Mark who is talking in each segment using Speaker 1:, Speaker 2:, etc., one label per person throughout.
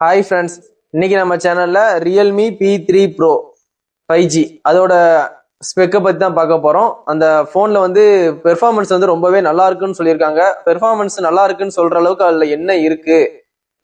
Speaker 1: Hi friends, இன்னைக்கு நம்ம சேனல்ல ரியல்மி P3 Pro 5G அதோட ஸ்பெக்கை பத்தி தான் பார்க்க போறோம். அந்த போன்ல வந்து பெர்ஃபார்மன்ஸ் வந்து ரொம்பவே நல்லா இருக்குன்னு சொல்லியிருக்காங்க. பெர்ஃபார்மன்ஸ் நல்லா இருக்குன்னு சொல்ற அளவுக்கு அதுல என்ன இருக்கு,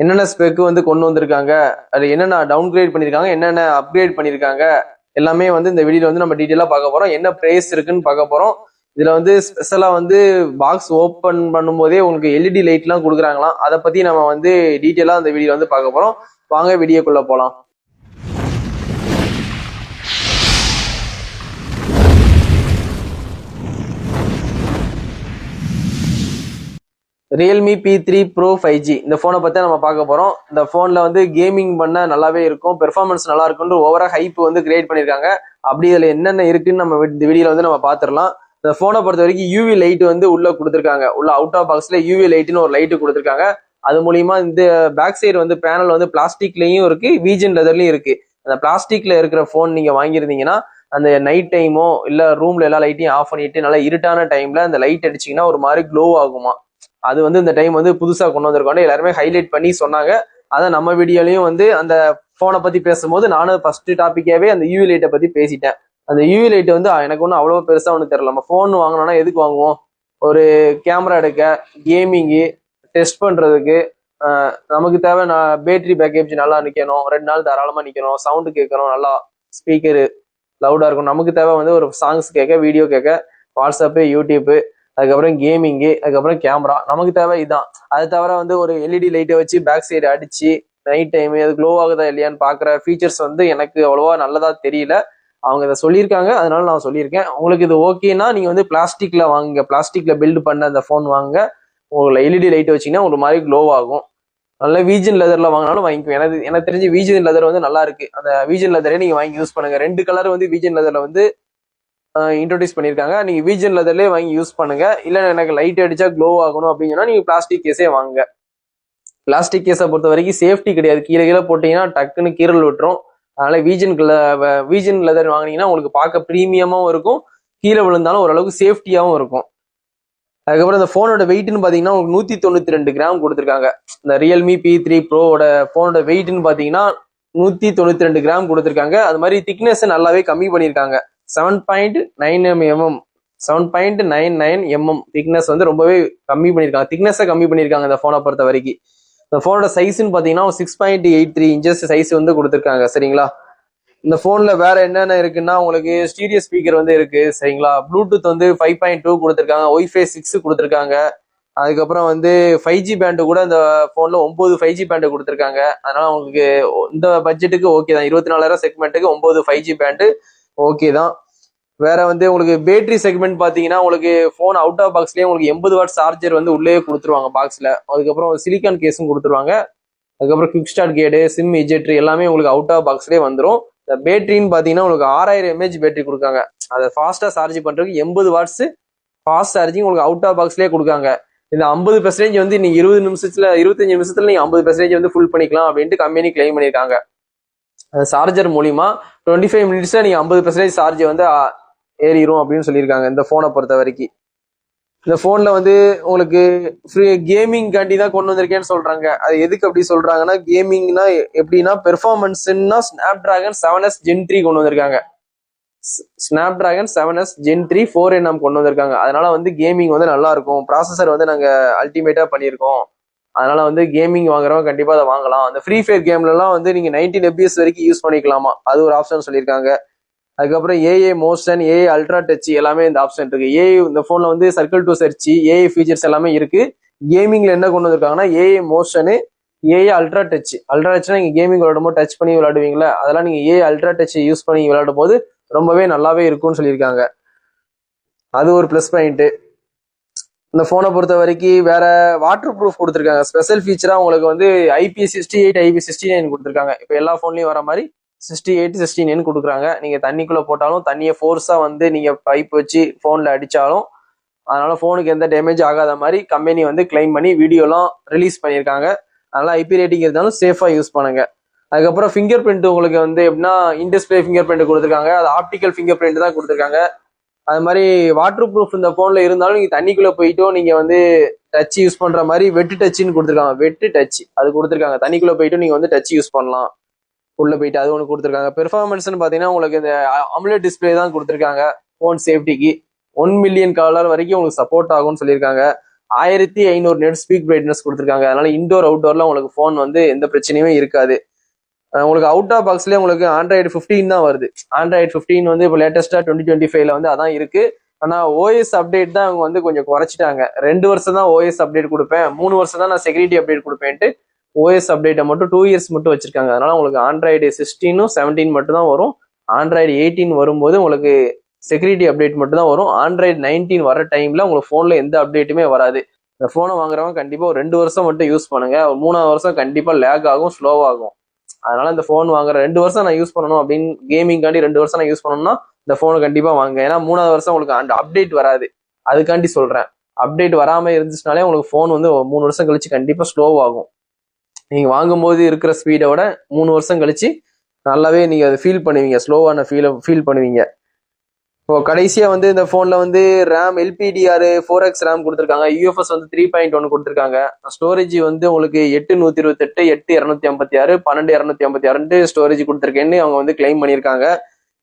Speaker 1: என்னென்ன ஸ்பெக் வந்து கொண்டு வந்திருக்காங்க, அது என்னென்ன டவுன்கிரேட் பண்ணிருக்காங்க, என்னென்ன அப்கிரேட் பண்ணிருக்காங்க, எல்லாமே வந்து இந்த வீடியோல வந்து நம்ம டீட்டெயிலா பார்க்க போறோம். என்ன பிரைஸ் இருக்குன்னு பார்க்க போறோம். இதுல வந்து ஸ்பெஷலா வந்து பாக்ஸ் ஓபன் பண்ணும்போதே உங்களுக்கு எல்இடி லைட் எல்லாம் கொடுக்குறாங்களாம். அதை பத்தி நம்ம வந்து டீட்டெயிலா அந்த வீடியோ வந்து பார்க்க போறோம். வாங்க வீடியோக்குள்ள போலாம். ரியல்மி P3 Pro 5G இந்த போனை பத்தி நம்ம பார்க்க போறோம். இந்த போன்ல வந்து கேமிங் பண்ண நல்லாவே இருக்கும், பெர்ஃபார்மன்ஸ் நல்லா இருக்குன்னு ஓவரா ஹைப் வந்து கிரியேட் பண்ணிருக்காங்க. அப்படி இதுல என்னென்ன இருக்குன்னு நம்ம இந்த வீடியோல வந்து நம்ம பாத்துரலாம். இந்த போனை பொறுத்த வரைக்கும் யூவி லைட் வந்து உள்ள கொடுத்துருக்காங்க. உள்ள அவுட் ஆஃப் பாக்ஸ்ல யூவி லைட்னு ஒரு லைட் கொடுத்துருக்காங்க. அது மூலியமா இந்த பேக் சைடு வந்து பேனல் வந்து பிளாஸ்டிக்லயும் இருக்கு, வீஜன் லெதர்லயும் இருக்கு. அந்த பிளாஸ்டிக்ல இருக்கிற போன் நீங்க வாங்கியிருந்தீங்கன்னா அந்த நைட் டைமோ இல்ல ரூம்ல எல்லா லைட்டையும் ஆஃப் பண்ணிட்டு நல்லா இருட்டான டைம்ல அந்த லைட் அடிச்சீங்கன்னா ஒரு மாதிரி க்ளோ ஆகுமா. அது வந்து இந்த டைம் வந்து புதுசா கொண்டு வந்திருக்கோம், எல்லாருமே ஹைலைட் பண்ணி சொன்னாங்க. அதை நம்ம வீடியோலயும் வந்து அந்த போனை பத்தி பேசும்போது நானும் ஃபர்ஸ்ட் டாபிக்காவே அந்த யூவி லைட்டை பத்தி பேசிட்டேன். அந்த யூவி லைட் வந்து எனக்கு ஒன்றும் அவ்வளோ பெருசா ஒன்றும் தெரியல. நம்ம ஃபோன் வாங்கினோம்னா எதுக்கு வாங்குவோம்? ஒரு கேமரா எடுக்க, கேமிங்கு, டெஸ்ட் பண்றதுக்கு, நமக்கு தேவை பேட்டரி பேக்கேஜ் நல்லா நிக்கணும், 2 நாள் தாராளமா நிக்கணும், சவுண்டு கேட்கணும், நல்லா ஸ்பீக்கரு லவுடா இருக்கும். நமக்கு தேவை வந்து ஒரு சாங்ஸ் கேட்க, வீடியோ கேட்க, வாட்ஸ்அப்பு, யூடியூப்பு, அதுக்கப்புறம் கேமிங்கு, அதுக்கப்புறம் கேமரா, நமக்கு தேவை இதுதான். அது தவிர வந்து ஒரு எல்இடி லைட்டை வச்சு பேக் சைடு அடிச்சு நைட் டைம் அது க்ளோ ஆகுதா இல்லையான்னு பாக்குற ஃபீச்சர்ஸ் வந்து எனக்கு அவ்வளவா நல்லதா தெரியல. அவங்க இதை சொல்லியிருக்காங்க, அதனால நான் சொல்லியிருக்கேன். உங்களுக்கு இது ஓகேனா நீங்க வந்து பிளாஸ்டிக்ல வாங்குங்க, பிளாஸ்டிக்ல பில்டு பண்ண அந்த போன் வாங்க. உங்களை எல்இடி லைட் வச்சீங்கன்னா ஒரு மாதிரி க்ளோ ஆகும். நல்ல வீஜன் லெதர்ல வாங்கினாலும் வாங்கிக்குவேன். எனக்கு தெரிஞ்சு வீஜன் லெதர் வந்து நல்லா இருக்கு. அந்த வீஜன் லெதரே நீங்க வாங்கி யூஸ் பண்ணுங்க. 2 கலர் வந்து வீஜன் லெதர்ல வந்து இன்ட்ரோடியூஸ் பண்ணியிருக்காங்க. நீங்க வீஜன் லெதர்லேயே வாங்கி யூஸ் பண்ணுங்க. இல்ல எனக்கு லைட் அடிச்சா க்ளோ ஆகணும் அப்படின்னா நீங்க பிளாஸ்டிக் கேஸே வாங்குங்க. பிளாஸ்டிக் கேஸை பொறுத்த வரைக்கும் சேஃப்டி கிடையாது. கீழே கீழே போட்டீங்கன்னா டக்குன்னு கீரல் விட்டுரும். அதனால வீஜன் லெதர் வாங்கினீங்கன்னா உங்களுக்கு பார்க்க ப்ரீமியமாவும் இருக்கும், கீழே விழுந்தாலும் ஓரளவுக்கு சேஃப்டியாவும் இருக்கும். அதுக்கப்புறம் இந்த போனோட வெயிட்னு பாத்தீங்கன்னா உங்களுக்கு 192 கிராம் கொடுத்துருக்காங்க. இந்த ரியல்மி P3 ப்ரோவோட போனோட வெயிட்னு பாத்தீங்கன்னா 192 கிராம் கொடுத்துருக்காங்க. அது மாதிரி திக்னஸ் நல்லாவே கம்மி பண்ணியிருக்காங்க. 7.99 7.99 திக்னஸ் வந்து ரொம்பவே கம்மி பண்ணியிருக்காங்க. திக்னஸை கம்மி பண்ணியிருக்காங்க இந்த போனை பொறுத்த வரைக்கும். இந்த போனோட சைஸ்ன்னு பாத்தீங்கன்னா 6.83 இன்ச்சஸ் சைஸ் வந்து கொடுத்துருக்காங்க. சரிங்களா? இந்த போன்ல வேற என்னென்ன இருக்குன்னா உங்களுக்கு ஸ்டீரியோ ஸ்பீக்கர் வந்து இருக்கு. சரிங்களா? ப்ளூடூத் வந்து 5.2 கொடுத்துருக்காங்க, ஒய்ஃபை 6 கொடுத்துருக்காங்க. அதுக்கப்புறம் வந்து 5G பேண்டு கூட இந்த போன்ல 9 5G பேண்டு கொடுத்துருக்காங்க. அதனால உங்களுக்கு இந்த பட்ஜெட்டுக்கு ஓகே தான். 24,000 செக்மெண்ட்டுக்கு 9 5G பேண்டு ஓகே தான். வேற வந்து உங்களுக்கு பேட்டரி செக்மெண்ட் பாத்தீங்கன்னா உங்களுக்கு போன் அவுட் ஆஃப் பாக்ஸ்லயே உங்களுக்கு 80 வாட் சார்ஜர் வந்து உள்ளே கொடுத்துருவாங்க பாக்ஸ்ல. அதுக்கப்புறம் சிலிக்கான் கேஸும் கொடுத்துருவாங்க. அதுக்கப்புறம் குவிக் ஸ்டார்ட் கேடு, சிம் இஜெக்டர் எல்லாமே உங்களுக்கு அவுட் ஆஃப் பாக்ஸ்லேயே வந்துடும். இந்த பேட்டரின்னு பாத்தீங்கன்னா உங்களுக்கு 6000 mAh பேட்டரி கொடுக்காங்க. அதை ஃபாஸ்டா சார்ஜ் பண்றதுக்கு 80 வாட்ஸ் ஃபாஸ்ட் சார்ஜிங் உங்களுக்கு அவுட் ஆஃப் பாக்ஸ்லேயே கொடுக்காங்க. இந்த 50% வந்து நீங்க 25 நிமிஷத்துல நீங்க 50% வந்து ஃபுல் பண்ணிக்கலாம் அப்படின்ட்டு கம்பெனி கிளைம் பண்ணியிருக்காங்க. அந்த சார்ஜர் மூலியமா 25 மினிட்ஸ்ல நீங்க 50% சார்ஜ் வந்து ஏறிடும் அப்படின்னு சொல்லியிருக்காங்க இந்த போனை பொறுத்த வரைக்கும். இந்த போன்ல வந்து உங்களுக்கு ஃப்ரீ கேமிங் காண்டி தான் கொண்டு வந்திருக்கேன்னு சொல்றாங்க. அது எதுக்கு அப்படி சொல்றாங்கன்னா, கேமிங்னா எப்படின்னா பெர்ஃபார்மன்ஸ்னா ஸ்னாப் டிராகன் 7S Gen 3 கொண்டு வந்திருக்காங்க. Snap dragon 7S Gen 3 4nm கொண்டு வந்திருக்காங்க. அதனால வந்து கேமிங் வந்து நல்லா இருக்கும். ப்ராசஸர் வந்து நாங்க அல்டிமேட்டா பண்ணியிருக்கோம். அதனால வந்து கேமிங் வாங்குறவங்க கண்டிப்பா அதை வாங்கலாம். அந்த ஃப்ரீ ஃபயர் கேம்ல எல்லாம் வந்து நீங்க 19 FPS வரைக்கும் யூஸ் பண்ணிக்கலாமா, அது ஒரு ஆப்ஷன் சொல்லியிருக்காங்க. அதுக்கப்புறம் AI motion, AI ultra touch எல்லாமே இந்த ஆப்ஷன் இருக்கு. ஏஐ இந்த போன்ல வந்து circle to search, AI features எல்லாமே இருக்கு. கேமிங்ல என்ன கொண்டு வந்திருக்காங்கன்னா ஏஐ மோஷனு, ஏஐ அல்ட்ரா டச்னா நீங்க கேமிங் விளையாடும் போது டச் பண்ணி விளையாடுவீங்களா, அதெல்லாம் நீங்க ஏஐ அல்ட்ரா டச் யூஸ் பண்ணி விளையாடும் போது ரொம்பவே நல்லாவே இருக்கும்னு சொல்லியிருக்காங்க. அது ஒரு பிளஸ் பாயிண்ட். இந்த போனை பொறுத்த வரைக்கும் வேற வாட்டர் ப்ரூஃப் கொடுத்துருக்காங்க. ஸ்பெஷல் ஃபீச்சரா உங்களுக்கு வந்து IP68 IP69 கொடுத்துருக்காங்க. இப்போ எல்லா போன்லயும் வர மாதிரி 68 69 கொடுக்குறாங்க. நீங்க தண்ணிக்குள்ள போட்டாலும் தண்ணியை ஃபோர்ஸா வந்து நீங்க பைப் வச்சு போன்ல அடிச்சாலும் அதனால போனுக்கு எந்த டேமேஜ் ஆகாத மாதிரி கம்பெனி வந்து கிளைம் பண்ணி வீடியோலாம் ரிலீஸ் பண்ணியிருக்காங்க. அதனால ஐபி ரேட்டிங் இருந்தாலும் சேஃபா யூஸ் பண்ணுங்க. அதுக்கப்புறம் ஃபிங்கர் பிரிண்ட் உங்களுக்கு வந்து எப்படின்னா இன்டிஸ்பிளே ஃபிங்கர் பிரிண்ட் கொடுத்துருக்காங்க. அது ஆப்டிக்கல் ஃபிங்கர் பிரிண்ட் தான் கொடுத்துருக்காங்க. அது மாதிரி வாட்டர் ப்ரூஃப் இந்த போன்ல இருந்தாலும் நீங்க தண்ணிக்குள்ள போயிட்டோ நீங்க வந்து டச் யூஸ் பண்ற மாதிரி வெட்டு டச்சுன்னு கொடுத்துருக்காங்க. வெட்டு டச் அது கொடுத்துருக்காங்க. தண்ணிக்குள்ள போயிட்டு நீங்க வந்து டச் யூஸ் பண்ணலாம். உள்ள போயிட்டு அது ஒன்று கொடுத்துருக்காங்க. பெர்ஃபார்மன்ஸ்னு பாத்தீங்கன்னா உங்களுக்கு இந்த அமுலேட் டிஸ்பிளே தான் கொடுத்துருக்காங்க. போன் சேஃப்டிக்கு 1 மில்லியன் கலர் வரைக்கும் உங்களுக்கு சப்போர்ட் ஆகும்னு சொல்லியிருக்காங்க. 1500 நெட் ஸ்பீக் பிரைட்னஸ் கொடுத்துருக்காங்க. அதனால இன்டோர் அவுட்டோர்ல உங்களுக்கு போன் வந்து எந்த பிரச்சனையுமே இருக்காது. உங்களுக்கு அவுட் ஆஃப் பாக்ஸ்லேயே உங்களுக்கு ஆண்ட்ராய்டு 15 தான் வருது. ஆண்ட்ராய்டு 15 வந்து இப்போ லேட்டஸ்டா 2025 வந்து அதான் இருக்கு. ஆனா ஓஎஸ் அப்டேட் தான் அவங்க வந்து கொஞ்சம் குறைச்சிட்டாங்க. 2 வருஷம் தான் ஓஎஸ் அப்டேட் கொடுப்பேன், 3 வருஷம் தான் நான் செக்யூரிட்டி அப்டேட் கொடுப்பேன்ட்டு ஓஎஸ் அப்டேட்டை மட்டும் 2 இயர்ஸ் மட்டும் வச்சிருக்காங்க. அதனால உங்களுக்கு ஆண்ட்ராய்டு 16 17 மட்டும் தான் வரும். ஆண்ட்ராய்டு 18 வரும்போது உங்களுக்கு செக்யூரிட்டி அப்டேட் மட்டும் தான் வரும். ஆண்ட்ராய்டு 19 வர டைம்ல உங்களுக்கு போன்ல எந்த அப்டேட்டுமே வராது. இந்த போனை வாங்குறவங்க கண்டிப்பா ஒரு 2 வருஷம் மட்டும் யூஸ் பண்ணுங்க. ஒரு 3ஆவது வருஷம் கண்டிப்பா லேக் ஆகும், ஸ்லோவாகும். அதனால இந்த போன் வாங்குற 2 வருஷம் நான் யூஸ் பண்ணணும் அப்படின்னு கேமிங்காண்டி 2 வருஷம் நான் யூஸ் பண்ணணும்னா இந்த போனை கண்டிப்பா வாங்க. ஏன்னா 3ஆவது வருஷம் உங்களுக்கு அந்த அப்டேட் வராது. அதுக்காண்டி சொல்றேன். அப்டேட் வராம இருந்துச்சுனாலே உங்களுக்கு போன் வந்து 3 வருஷம் கழிச்சு கண்டிப்பா ஸ்லோ ஆகும். நீங்க வாங்கும்போது இருக்கிற ஸ்பீடை விட 3 வருஷம் கழிச்சு நல்லாவே நீங்க அதை ஃபீல் பண்ணுவீங்க, ஸ்லோவான ஃபீல் பண்ணுவீங்க. இப்போ கடைசியா வந்து இந்த போன்ல வந்து ரேம் LPDR 4x ரேம் கொடுத்துருக்காங்க. UFS வந்து 3.1 கொடுத்துருக்காங்க. ஸ்டோரேஜ் வந்து உங்களுக்கு 8 128 8 256 12 256 ஸ்டோரேஜ் கொடுத்துருக்கேன்னு அவங்க வந்து கிளைம் பண்ணியிருக்காங்க.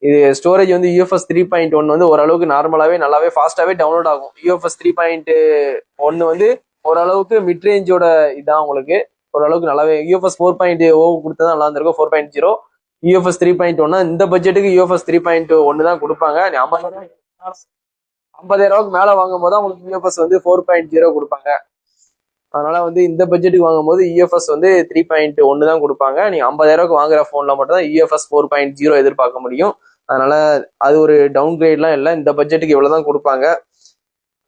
Speaker 1: இது ஸ்டோரேஜ் வந்து UFS 3.1 வந்து ஓரளவுக்கு நார்மலாவே நல்லாவே ஃபாஸ்டாவே டவுன்லோட் ஆகும். UFS 3.1 வந்து ஓரளவுக்கு மிட் ரேஞ்சோட இதான் உங்களுக்கு ஓரளவுக்கு நல்லாவே. UFS 4.0 கொடுத்தா நல்லா இருந்திருக்கும். 4.0 UFS 3.1 இந்த பட்ஜெட்டுக்கு UFS 3.1 தான் கொடுப்பாங்க. 50,000 மேல வாங்கும் போது உங்களுக்கு UFS வந்து 4.0 கொடுப்பாங்க. அதனால வந்து இந்த பட்ஜெட்டுக்கு வாங்கும் போது UFS வந்து 3.1 தான் கொடுப்பாங்க. நீங்க 50,000 வாங்குற போன்ல மட்டும் தான் UFS 4.0 எதிர்பார்க்க முடியும். அதனால அது ஒரு டவுன் கிரேட்லாம் இல்லை. இந்த பட்ஜெட்டுக்கு இவ்வளவுதான் கொடுப்பாங்க.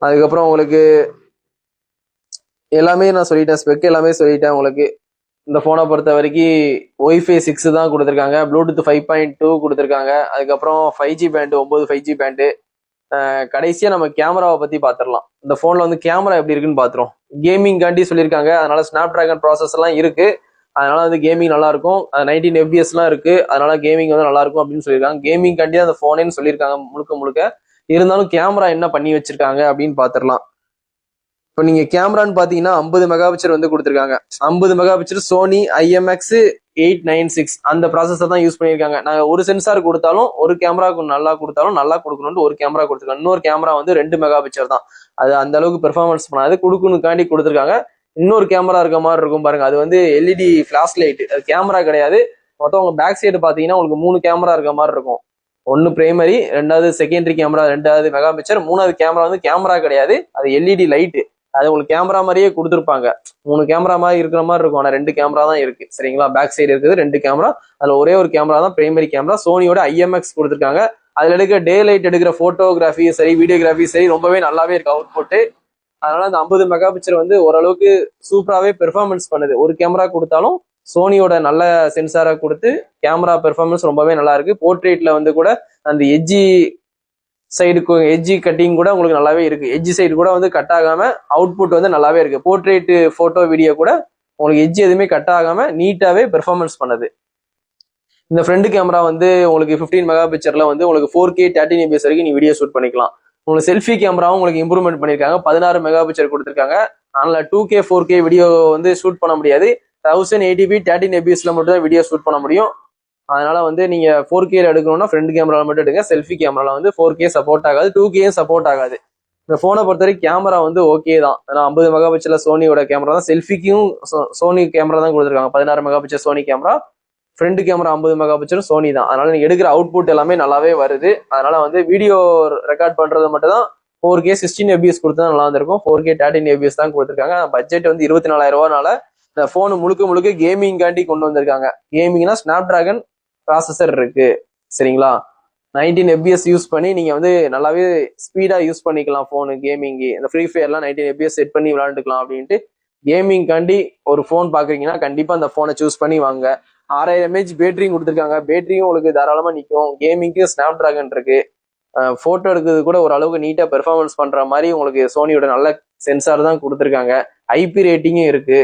Speaker 1: அதுக்கப்புறம் உங்களுக்கு எல்லாமே நான் சொல்லிட்டேன், ஸ்பெக் எல்லாமே சொல்லிட்டேன் உங்களுக்கு. இந்த போனை பொறுத்த வரைக்கும் Wi-Fi 6 தான் கொடுத்துருக்காங்க. ப்ளூடூத் 5.2 கொடுத்துருக்காங்க. அதுக்கப்புறம் 5G பேண்டு 9 5G பேண்டு. கடைசியா நம்ம கேமராவை பத்தி பாத்திரலாம். இந்த போன்ல வந்து கேமரா எப்படி இருக்குன்னு பாத்துரும். கேமிங் காண்டி சொல்லியிருக்காங்க. அதனால ஸ்னாப் டிராகன் ப்ராசஸ் எல்லாம் இருக்கு. அதனால வந்து கேமிங் நல்லா இருக்கும். 19 FPS எல்லாம் இருக்கு. அதனால கேமிங் வந்து நல்லா இருக்கும் அப்படின்னு சொல்லியிருக்காங்க. கேமிங் காண்டி அந்த போனேன்னு சொல்லியிருக்காங்க முழுக்க முழுக்க. இருந்தாலும் கேமரா என்ன பண்ணி வச்சிருக்காங்க அப்படின்னு பாத்திரலாம். இப்போ நீங்க கேமரான்னு பாத்தீங்கன்னா 50 மெகா பிக்சர் வந்து கொடுத்துருக்காங்க. 50 மெகா பிக்சர் சோனி IMX896 அந்த ப்ராசஸர் தான் யூஸ் பண்ணியிருக்காங்க. நாங்க ஒரு சென்சார் கொடுத்தாலும் ஒரு கேமராவுக்கு நல்லா கொடுத்தாலும் நல்லா கொடுக்கணும்னு ஒரு கேமரா கொடுத்துருக்காங்க. இன்னொரு கேமரா வந்து 2 மெகா பிக்சர் தான். அது அந்த அளவுக்கு பெர்ஃபார்மன்ஸ் பண்ணாது, கொடுக்கணுக்காண்டி கொடுத்துருக்காங்க. இன்னொரு கேமரா இருக்க மாதிரி இருக்கும் பாருங்க, அது வந்து LED ஃபிளாஷ் லைட், அது கேமரா கிடையாது. மொத்தம் உங்க பேக் சைடு பாத்தீங்கன்னா உங்களுக்கு 3 கேமரா இருக்க மாதிரி இருக்கும். ஒன்னு பிரைமரி, 2வது செகண்டரி கேமரா, 2வது மெகா பிக்சர், 3வது கேமரா வந்து கேமரா கிடையாது, அது LED லைட்டு. அது உங்களுக்கு கேமரா மாதிரியே கொடுத்துருப்பாங்க. 3 கேமரா மாதிரி இருக்கிற மாதிரி இருக்கும். ஆனா 2 கேமரா தான் இருக்கு. சரிங்களா, பேக் சைடு இருக்குது 2 கேமரா. அதுல ஒரே ஒரு கேமரா தான் பிரைமரி கேமரா. சோனியோட IMX கொடுத்துருக்காங்க. அதுல எடுக்கிற டே லைட் எடுக்கிற போட்டோகிராஃபி சரி, வீடியோகிராஃபி சரி, ரொம்பவே நல்லாவே இருக்கு அவுட் புட்டு. அதனால அந்த 50 மெகா பிக்சர் வந்து ஓரளவுக்கு சூப்பராகவே பெர்ஃபார்மன்ஸ் பண்ணுது. ஒரு கேமரா கொடுத்தாலும் சோனியோட நல்ல சென்சாரை கொடுத்து கேமரா பெர்ஃபார்மன்ஸ் ரொம்பவே நல்லா இருக்கு. போர்ட்ரேட்ல வந்து கூட அந்த எட்ஜி கட்டிங் கூட உங்களுக்கு நல்லாவே இருக்கு. எட்ஜி சைடு கூட வந்து கட் ஆகாம அவுட்புட் வந்து நல்லாவே இருக்கு. போர்ட்ரேட் போட்டோ வீடியோ கூட உங்களுக்கு எட்ஜி எதுவுமே கட் ஆகாம நீட்டாவே பெர்ஃபார்மன்ஸ் பண்ணுது. இந்த ஃப்ரண்ட் கேமரா வந்து உங்களுக்கு 15 மெகா பிக்சர்ல வந்து உங்களுக்கு 4K 13 APS வரைக்கும் நீ வீடியோ ஷூட் பண்ணிக்கலாம். உங்களுக்கு செல்ஃபி கேமராவும் உங்களுக்கு இம்ப்ரூவ்மெண்ட் பண்ணிருக்காங்க. 16 மெகா பிக்சர் கொடுத்துருக்காங்க. அதனால 2K 4K வீடியோ வந்து ஷூட் பண்ண முடியாது. 1080p 13 APSல மட்டும் தான் வீடியோ ஷூட் பண்ண முடியும். அதனால வந்து நீங்க 4K எடுக்கணும்னா ஃப்ரண்ட் கேமரால மட்டும் எடுங்க. செல்ஃபி கேமரால வந்து 4K சப்போர்ட் ஆகாது, 2K சப்போர்ட் ஆகாது. இந்த போனை பொறுத்த வரைக்கும் கேமரா வந்து ஓகே தான். ஏன்னா 50 மெகா பிக்சர்ல சோனியோட கேமரா தான். செல்ஃபிக்கும் சோனி கேமரா தான் கொடுத்துருக்காங்க. 16 megapixel Sony camera, front camera 50 megapixel Sony தான். அதனால நீங்க எடுக்கிற அவுட்புட் எல்லாமே நல்லாவே வருது. அதனால வந்து வீடியோ ரெக்கார்ட் பண்றது மட்டும் தான் 4K 16 APS கொடுத்தா நல்லா இருந்திருக்கும். 4K 13 APS தான் கொடுத்துருக்காங்க. பட்ஜெட் வந்து 24,000 ரூபாய்னால இந்த போன் முழுக்க கேமிங் காண்டி கொண்டு வந்திருக்காங்க. கேமிங்னா ஸ்னாப் டிராகன் ப்ராசஸர் இருக்கு. சரிங்களா, 19 FPS யூஸ் பண்ணி நீங்க வந்து நல்லாவே ஸ்பீடா யூஸ் பண்ணிக்கலாம் போனு. கேமிங் இந்த ஃப்ரீ ஃபயர்லாம் 19 FPS செட் பண்ணி விளையாண்டுக்கலாம் அப்படின்ட்டு கேமிங் காண்டி ஒரு போன் பாக்குறீங்கன்னா கண்டிப்பா அந்த போனை சூஸ் பண்ணி வாங்க. 6000 mAh பேட்டரியும் கொடுத்துருக்காங்க. பேட்டரியும் உங்களுக்கு தாராளமா நிற்கும். கேமிங்க்கு ஸ்னாப் டிராகன் இருக்கு. போட்டோ எடுக்கிறது கூட ஒரு அளவுக்கு நீட்டா பெர்ஃபார்மன்ஸ் பண்ற மாதிரி உங்களுக்கு சோனியோட நல்ல சென்சார் தான் கொடுத்துருக்காங்க. IP ரேட்டிங்கும் இருக்கு.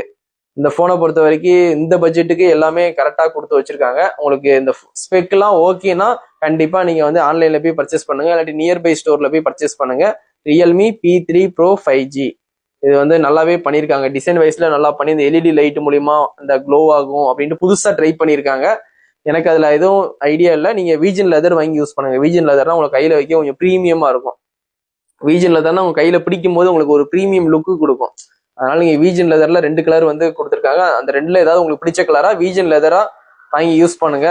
Speaker 1: இந்த போனை பொறுத்த வரைக்கும் இந்த பட்ஜெட்டுக்கு எல்லாமே கரெக்டா கொடுத்து வச்சிருக்காங்க. உங்களுக்கு இந்த ஸ்பெக் எல்லாம் ஓகேனா கண்டிப்பா நீங்க வந்து ஆன்லைன்ல போய் பர்ச்சேஸ் பண்ணுங்க, இல்லாட்டி நியர்பை ஸ்டோர்ல போய் பர்ச்சேஸ் பண்ணுங்க. Realme P3 Pro 5G இது வந்து நல்லாவே பண்ணியிருக்காங்க. டிசைன் வைஸ்ல நல்லா பண்ணி இந்த எல்இடி லைட் மூலியமா இந்த க்ளோ ஆகும் அப்படின்ட்டு புதுசா ட்ரை பண்ணியிருக்காங்க. எனக்கு அதுல எதுவும் ஐடியா இல்லை. நீங்க வீஜன் லெதர் வாங்கி யூஸ் பண்ணுங்க. வீஜன் லெதர்னா உங்களுக்கு கையில வைக்க கொஞ்சம் ப்ரீமியமா இருக்கும். வீஜன் லெதர்னா உங்க கையில பிடிக்கும் போது உங்களுக்கு ஒரு ப்ரீமியம் லுக்கு கொடுக்கும். அதனால நீங்க வீஜன் லெதர்ல 2 கலர் வந்து கொடுத்துருக்காங்க. அந்த 2ல ஏதாவது உங்களுக்கு பிடிச்ச கலரா வீஜன் லெதரா வாங்கி யூஸ் பண்ணுங்க.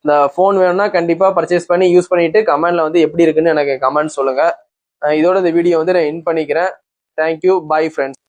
Speaker 1: இந்த ஃபோன் வேணும்னா கண்டிப்பா பர்ச்சேஸ் பண்ணி யூஸ் பண்ணிட்டு கமெண்ட்ல வந்து எப்படி இருக்குன்னு எனக்கு கமெண்ட் சொல்லுங்க. இதோட இந்த வீடியோ வந்து நான் எண்ட் பண்ணிக்கிறேன். தேங்க்யூ. Bye friends.